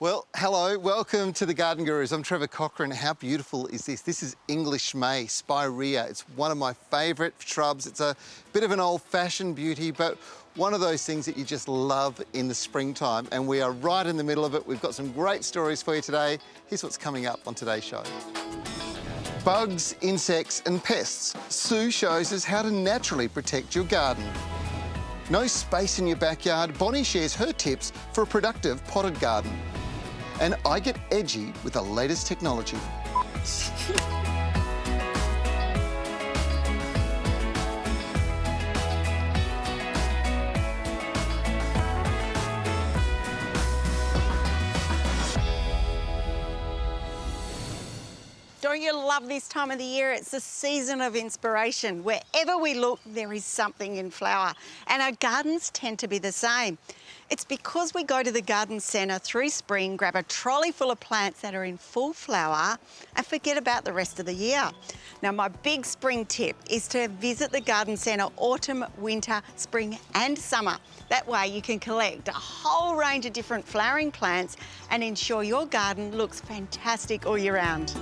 Well, hello, welcome to the Garden Gurus. I'm Trevor Cochran. How beautiful is this? This is English May, Spirea. It's one of my favourite shrubs. It's a bit of an old-fashioned beauty, but one of those things that you just love in the springtime. And we are right in the middle of it. We've got some great stories for you today. Here's what's coming up on today's show. Bugs, insects and pests. Sue shows us how to naturally protect your garden. No space in your backyard. Bonnie shares her tips for a productive potted garden. And I get edgy with the latest technology. Don't you love this time of the year? It's the season of inspiration. Wherever we look, there is something in flower. And our gardens tend to be the same. It's because we go to the garden centre through spring, grab a trolley full of plants that are in full flower and forget about the rest of the year. Now, my big spring tip is to visit the garden centre autumn, winter, spring and summer. That way you can collect a whole range of different flowering plants and ensure your garden looks fantastic all year round.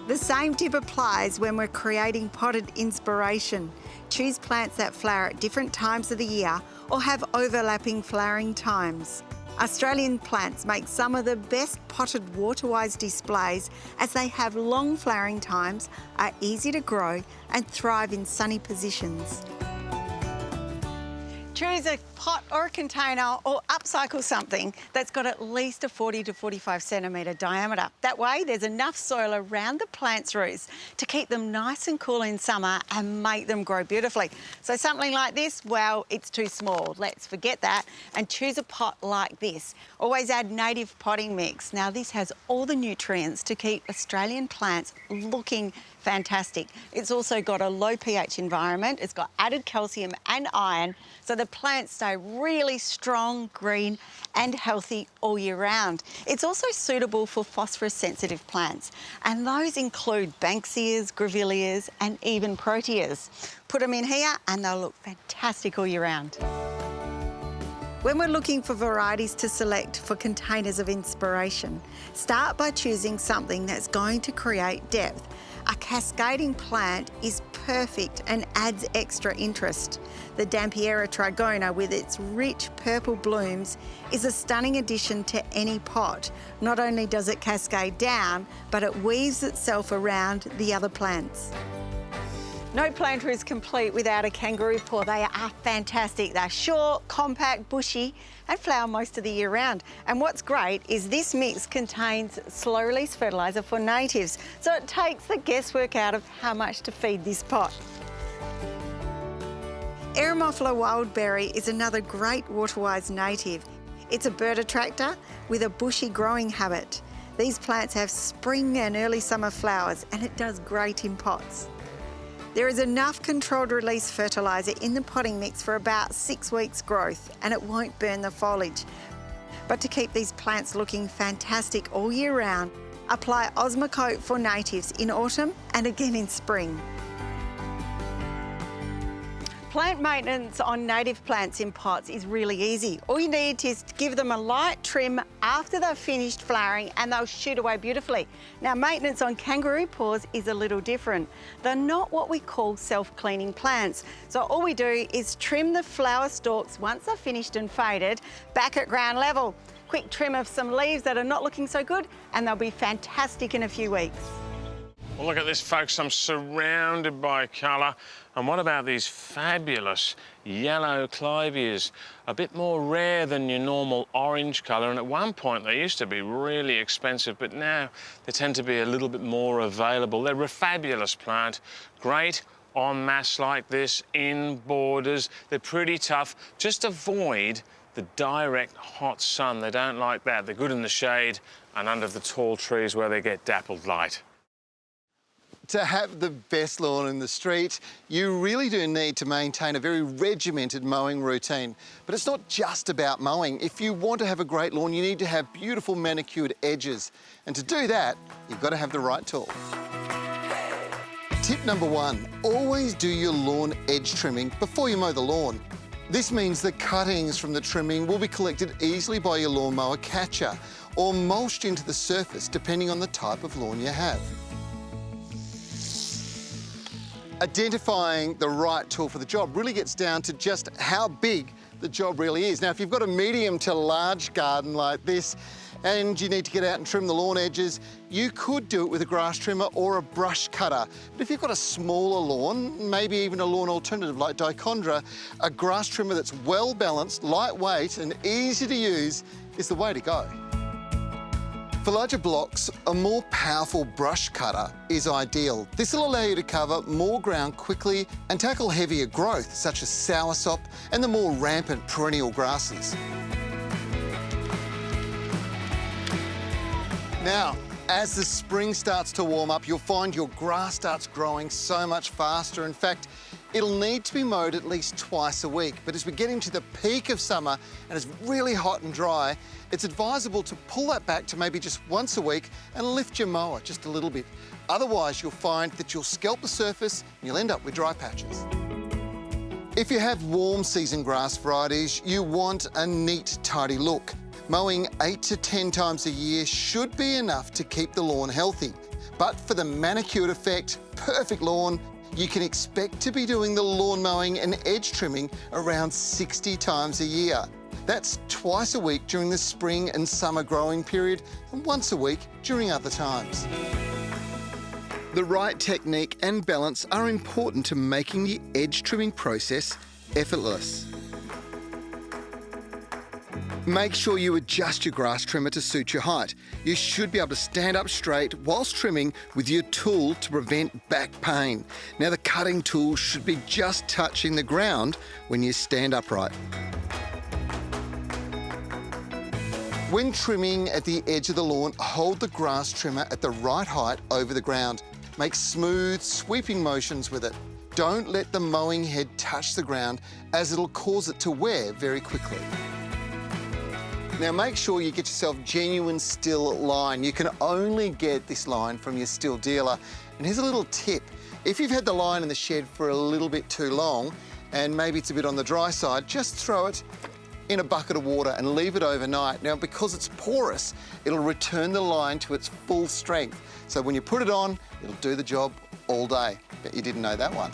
The same tip applies when we're creating potted inspiration. Choose plants that flower at different times of the year or have overlapping flowering times. Australian plants make some of the best potted water-wise displays as they have long flowering times, are easy to grow and thrive in sunny positions. Choose a pot or a container or upcycle something that's got at least a 40 to 45 centimetre diameter. That way there's enough soil around the plant's roots to keep them nice and cool in summer and make them grow beautifully. So something like this, well, it's too small. Let's forget that and choose a pot like this. Always add native potting mix. Now this has all the nutrients to keep Australian plants looking fantastic. It's also got a low pH environment. It's got added calcium and iron, so the plants stay really strong, green and healthy all year round. It's also suitable for phosphorus-sensitive plants, and those include Banksias, Grevilleas and even Proteas. Put them in here and they'll look fantastic all year round. When we're looking for varieties to select for containers of inspiration, start by choosing something that's going to create depth. A cascading plant is perfect and adds extra interest. The Dampiera trigona with its rich purple blooms is a stunning addition to any pot. Not only does it cascade down, but it weaves itself around the other plants. No planter is complete without a kangaroo paw. They are fantastic. They're short, compact, bushy and flower most of the year round. And what's great is this mix contains slow-release fertiliser for natives, so it takes the guesswork out of how much to feed this pot. Eremophila wildberry is another great water-wise native. It's a bird attractor with a bushy growing habit. These plants have spring and early summer flowers and it does great in pots. There is enough controlled release fertiliser in the potting mix for about 6 weeks growth and it won't burn the foliage. But to keep these plants looking fantastic all year round, apply Osmocote for natives in autumn and again in spring. Plant maintenance on native plants in pots is really easy. All you need is to give them a light trim after they've finished flowering and they'll shoot away beautifully. Now, maintenance on kangaroo paws is a little different. They're not what we call self-cleaning plants. So all we do is trim the flower stalks once they're finished and faded back at ground level. Quick trim of some leaves that are not looking so good and they'll be fantastic in a few weeks. Well, look at this, folks. I'm surrounded by colour. And what about these fabulous yellow clivias? A bit more rare than your normal orange colour, and at one point they used to be really expensive, but now they tend to be a little bit more available. They're a fabulous plant, great en masse like this, in borders. They're pretty tough. Just avoid the direct hot sun. They don't like that. They're good in the shade and under the tall trees where they get dappled light. To have the best lawn in the street, you really do need to maintain a very regimented mowing routine. But it's not just about mowing. If you want to have a great lawn, you need to have beautiful manicured edges. And to do that, you've got to have the right tool. Tip number 1, always do your lawn edge trimming before you mow the lawn. This means the cuttings from the trimming will be collected easily by your lawnmower catcher or mulched into the surface depending on the type of lawn you have. Identifying the right tool for the job really gets down to just how big the job really is. Now, if you've got a medium to large garden like this and you need to get out and trim the lawn edges, you could do it with a grass trimmer or a brush cutter. But if you've got a smaller lawn, maybe even a lawn alternative like dichondra, a grass trimmer that's well balanced, lightweight and easy to use is the way to go. For larger blocks, a more powerful brush cutter is ideal. This will allow you to cover more ground quickly and tackle heavier growth, such as soursop and the more rampant perennial grasses. Now, as the spring starts to warm up, you'll find your grass starts growing so much faster. In fact, it'll need to be mowed at least twice a week. But as we get into the peak of summer and it's really hot and dry, it's advisable to pull that back to maybe just once a week and lift your mower just a little bit. Otherwise, you'll find that you'll scalp the surface and you'll end up with dry patches. If you have warm season grass varieties, you want a neat, tidy look. Mowing 8 to 10 times a year should be enough to keep the lawn healthy. But for the manicured effect, perfect lawn, you can expect to be doing the lawn mowing and edge trimming around 60 times a year. That's twice a week during the spring and summer growing period and once a week during other times. The right technique and balance are important to making the edge trimming process effortless. Make sure you adjust your grass trimmer to suit your height. You should be able to stand up straight whilst trimming with your tool to prevent back pain. Now, the cutting tool should be just touching the ground when you stand upright. When trimming at the edge of the lawn, hold the grass trimmer at the right height over the ground. Make smooth, sweeping motions with it. Don't let the mowing head touch the ground, as it'll cause it to wear very quickly. Now, make sure you get yourself genuine still line. You can only get this line from your still dealer. And here's a little tip. If you've had the line in the shed for a little bit too long, and maybe it's a bit on the dry side, just throw it in a bucket of water and leave it overnight. Now, because it's porous, it'll return the line to its full strength. So when you put it on, it'll do the job all day. Bet you didn't know that one.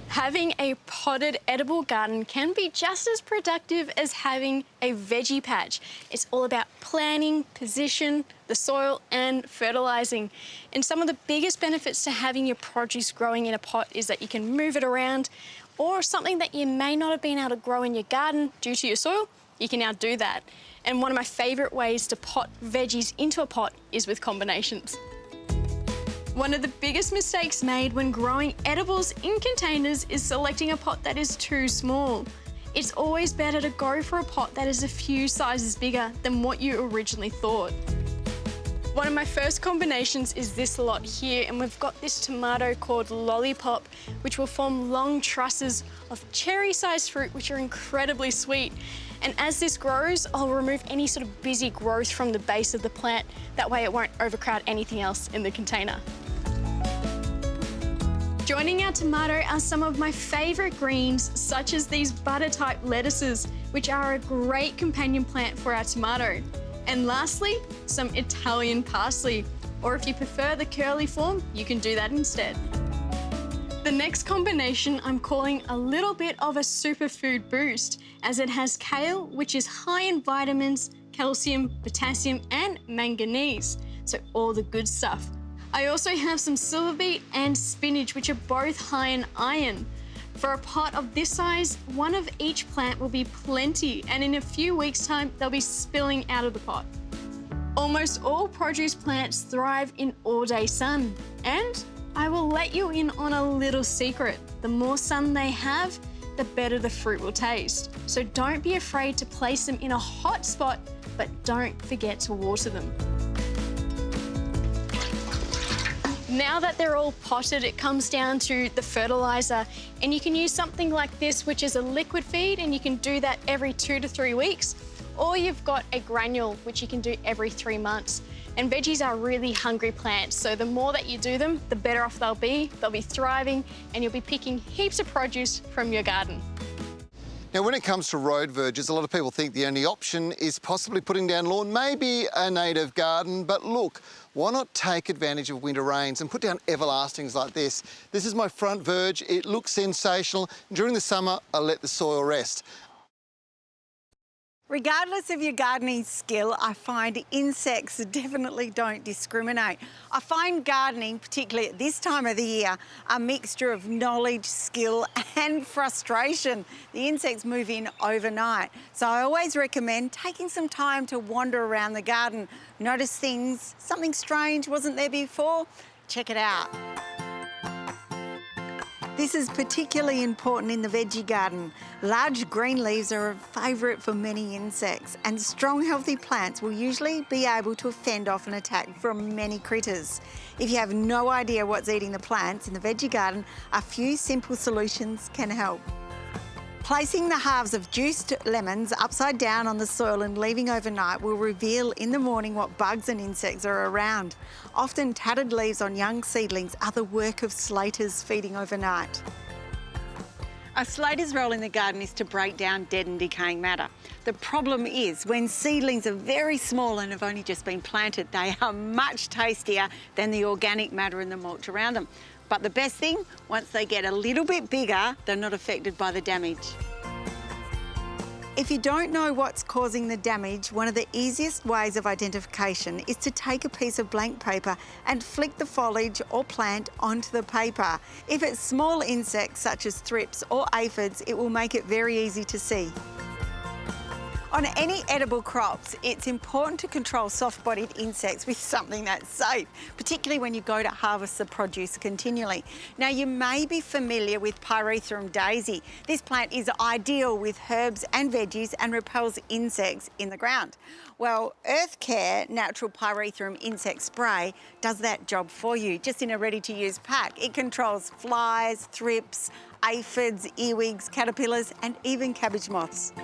Having a potted edible garden can be just as productive as having a veggie patch. It's all about planning, position, the soil and fertilising. And some of the biggest benefits to having your produce growing in a pot is that you can move it around, or something that you may not have been able to grow in your garden due to your soil, you can now do that. And one of my favourite ways to pot veggies into a pot is with combinations. One of the biggest mistakes made when growing edibles in containers is selecting a pot that is too small. It's always better to go for a pot that is a few sizes bigger than what you originally thought. One of my first combinations is this lot here, and we've got this tomato called Lollipop, which will form long trusses of cherry-sized fruit, which are incredibly sweet. And as this grows, I'll remove any sort of busy growth from the base of the plant. That way it won't overcrowd anything else in the container. Joining our tomato are some of my favourite greens, such as these butter-type lettuces, which are a great companion plant for our tomato. And lastly, some Italian parsley, or if you prefer the curly form, you can do that instead. The next combination I'm calling a little bit of a superfood boost, as it has kale, which is high in vitamins, calcium, potassium and manganese, so all the good stuff. I also have some silver beet and spinach, which are both high in iron. For a pot of this size, one of each plant will be plenty, and in a few weeks' time, they'll be spilling out of the pot. Almost all produce plants thrive in all-day sun, and I will let you in on a little secret. The more sun they have, the better the fruit will taste. So don't be afraid to place them in a hot spot, but don't forget to water them. Now that they're all potted, it comes down to the fertiliser, and you can use something like this, which is a liquid feed, and you can do that every 2 to 3 weeks, or you've got a granule, which you can do every 3 months. And veggies are really hungry plants, so the more that you do them, the better off they'll be thriving, and you'll be picking heaps of produce from your garden. Now, when it comes to road verges, a lot of people think the only option is possibly putting down lawn, maybe a native garden, but look, why not take advantage of winter rains and put down everlastings like this? This is my front verge. It looks sensational. During the summer, I let the soil rest. Regardless of your gardening skill, I find insects definitely don't discriminate. I find gardening, particularly at this time of the year, a mixture of knowledge, skill and frustration. The insects move in overnight, so I always recommend taking some time to wander around the garden, notice things, something strange wasn't there before, check it out. This is particularly important in the veggie garden. Large green leaves are a favourite for many insects, and strong, healthy plants will usually be able to fend off an attack from many critters. If you have no idea what's eating the plants in the veggie garden, a few simple solutions can help. Placing the halves of juiced lemons upside down on the soil and leaving overnight will reveal in the morning what bugs and insects are around. Often tattered leaves on young seedlings are the work of slaters feeding overnight. A slater's role in the garden is to break down dead and decaying matter. The problem is when seedlings are very small and have only just been planted, they are much tastier than the organic matter in the mulch around them. But the best thing, once they get a little bit bigger, they're not affected by the damage. If you don't know what's causing the damage, one of the easiest ways of identification is to take a piece of blank paper and flick the foliage or plant onto the paper. If it's small insects such as thrips or aphids, it will make it very easy to see. On any edible crops, it's important to control soft-bodied insects with something that's safe, particularly when you go to harvest the produce continually. Now, you may be familiar with Pyrethrum daisy. This plant is ideal with herbs and veggies and repels insects in the ground. Well, EarthCare Natural Pyrethrum Insect Spray does that job for you, just in a ready-to-use pack. It controls flies, thrips, aphids, earwigs, caterpillars, and even cabbage moths.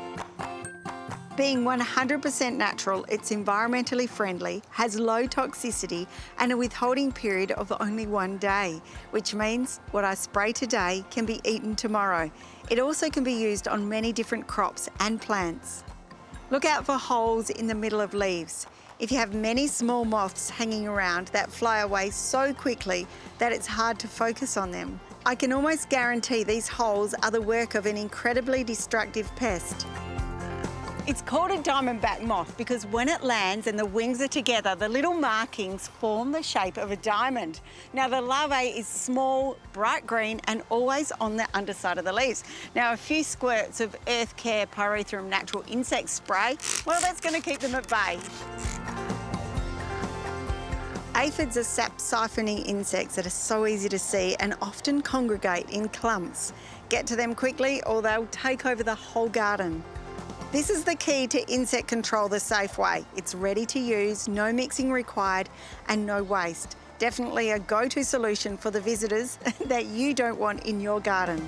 Being 100% natural, it's environmentally friendly, has low toxicity and a withholding period of only 1 day, which means what I spray today can be eaten tomorrow. It also can be used on many different crops and plants. Look out for holes in the middle of leaves. If you have many small moths hanging around that fly away so quickly that it's hard to focus on them, I can almost guarantee these holes are the work of an incredibly destructive pest. It's called a diamondback moth because when it lands and the wings are together, the little markings form the shape of a diamond. Now, the larvae is small, bright green, and always on the underside of the leaves. Now, a few squirts of EarthCare Pyrethrum Natural Insect Spray, well, that's going to keep them at bay. Aphids are sap-siphoning insects that are so easy to see and often congregate in clumps. Get to them quickly or they'll take over the whole garden. This is the key to insect control the safe way. It's ready to use, no mixing required, and no waste. Definitely a go-to solution for the visitors that you don't want in your garden.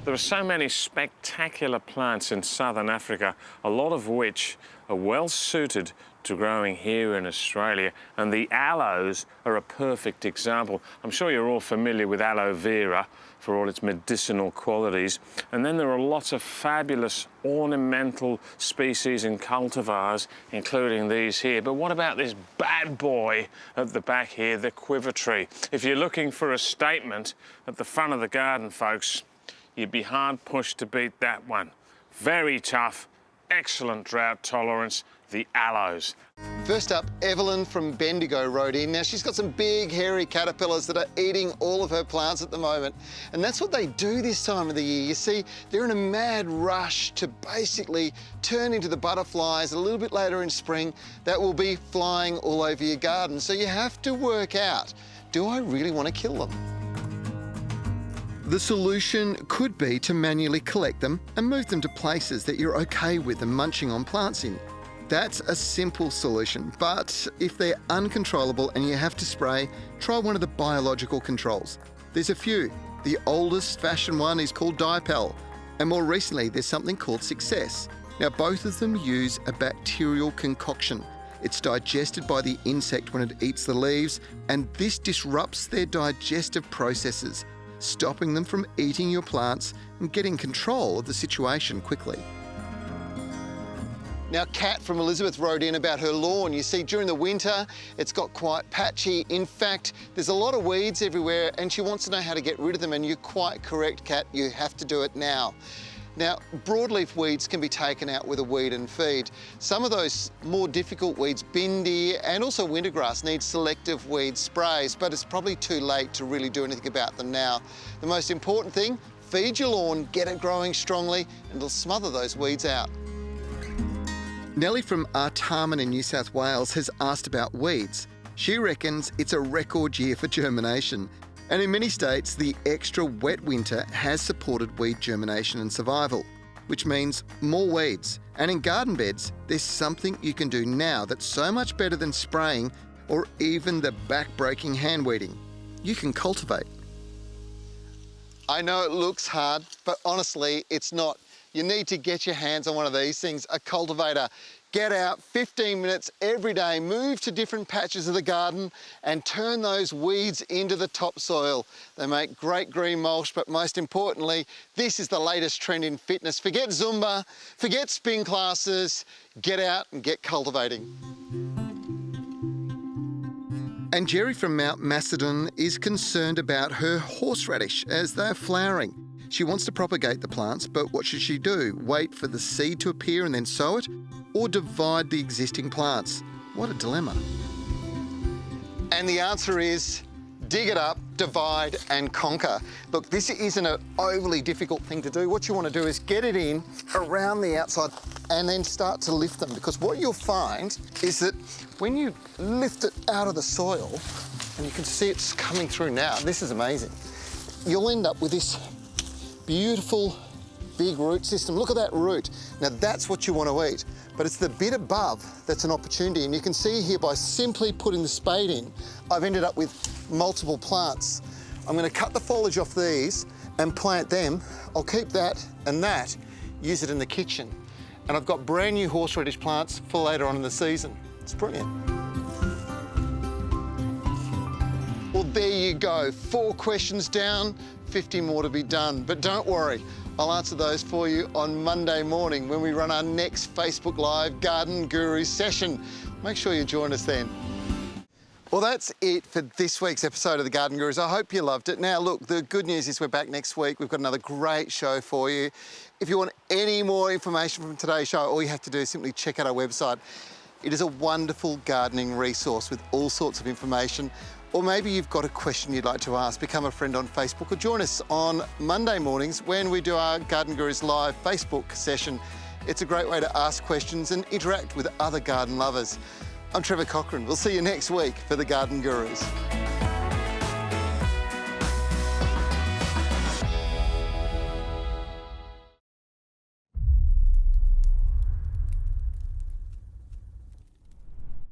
There are so many spectacular plants in southern Africa, a lot of which are well suited to growing here in Australia, and the aloes are a perfect example. I'm sure you're all familiar with aloe vera for all its medicinal qualities, and then there are lots of fabulous ornamental species and cultivars, including these here. But what about this bad boy at the back here, the quiver tree? If you're looking for a statement at the front of the garden, folks, you'd be hard pushed to beat that one. Very tough, excellent drought tolerance, the aloes. First up, Evelyn from Bendigo wrote in. Now, she's got some big, hairy caterpillars that are eating all of her plants at the moment. And that's what they do this time of the year. You see, they're in a mad rush to basically turn into the butterflies a little bit later in spring that will be flying all over your garden. So you have to work out, do I really want to kill them? The solution could be to manually collect them and move them to places that you're okay with them munching on plants in. That's a simple solution, but if they're uncontrollable and you have to spray, try one of the biological controls. There's a few. The oldest fashioned one is called Dipel, and more recently there's something called Success. Now, both of them use a bacterial concoction. It's digested by the insect when it eats the leaves, and this disrupts their digestive processes. stopping them from eating your plants and getting control of the situation quickly. Now, Kat from Elizabeth wrote in about her lawn. You see, during the winter, it's got quite patchy. In fact, there's a lot of weeds everywhere, and she wants to know how to get rid of them, and you're quite correct, Kat, you have to do it now. Now, broadleaf weeds can be taken out with a weed and feed. Some of those more difficult weeds, bindi and also wintergrass, need selective weed sprays, but it's probably too late to really do anything about them now. The most important thing, feed your lawn, get it growing strongly, and it'll smother those weeds out. Nellie from Artarmon in New South Wales has asked about weeds. She reckons it's a record year for germination. And in many states, the extra wet winter has supported weed germination and survival, which means more weeds. And in garden beds, there's something you can do now that's so much better than spraying or even the back-breaking hand weeding. You can cultivate. I know it looks hard, but honestly, it's not. You need to get your hands on one of these things, a cultivator. Get out 15 minutes every day, move to different patches of the garden and turn those weeds into the topsoil. They make great green mulch, but most importantly, this is the latest trend in fitness. Forget Zumba, forget spin classes, get out and get cultivating. And Jerry from Mount Macedon is concerned about her horseradish as they're flowering. She wants to propagate the plants, but what should she do? Wait for the seed to appear and then sow it? Or divide the existing plants? What a dilemma. And the answer is dig it up, divide and conquer. Look, this isn't an overly difficult thing to do. What you want to do is get it in around the outside and then start to lift them, because what you'll find is that when you lift it out of the soil, and you can see it's coming through now, this is amazing, you'll end up with this beautiful big root system. Look at that root. Now that's what you want to eat, but it's the bit above that's an opportunity. And you can see here by simply putting the spade in, I've ended up with multiple plants. I'm going to cut the foliage off these and plant them. I'll keep that and that, use it in the kitchen. And I've got brand new horseradish plants for later on in the season. It's brilliant. Well, there you go. 4 questions down, 50 more to be done. But don't worry, I'll answer those for you on Monday morning when we run our next Facebook Live Garden Guru session. Make sure you join us then. Well, that's it for this week's episode of the Garden Gurus. I hope you loved it. Now, look, the good news is we're back next week. We've got another great show for you. If you want any more information from today's show, all you have to do is simply check out our website. It is a wonderful gardening resource with all sorts of information. Or maybe you've got a question you'd like to ask. Become a friend on Facebook or join us on Monday mornings when we do our Garden Gurus live Facebook session. It's a great way to ask questions and interact with other garden lovers. I'm Trevor Cochran. We'll see you next week for the Garden Gurus.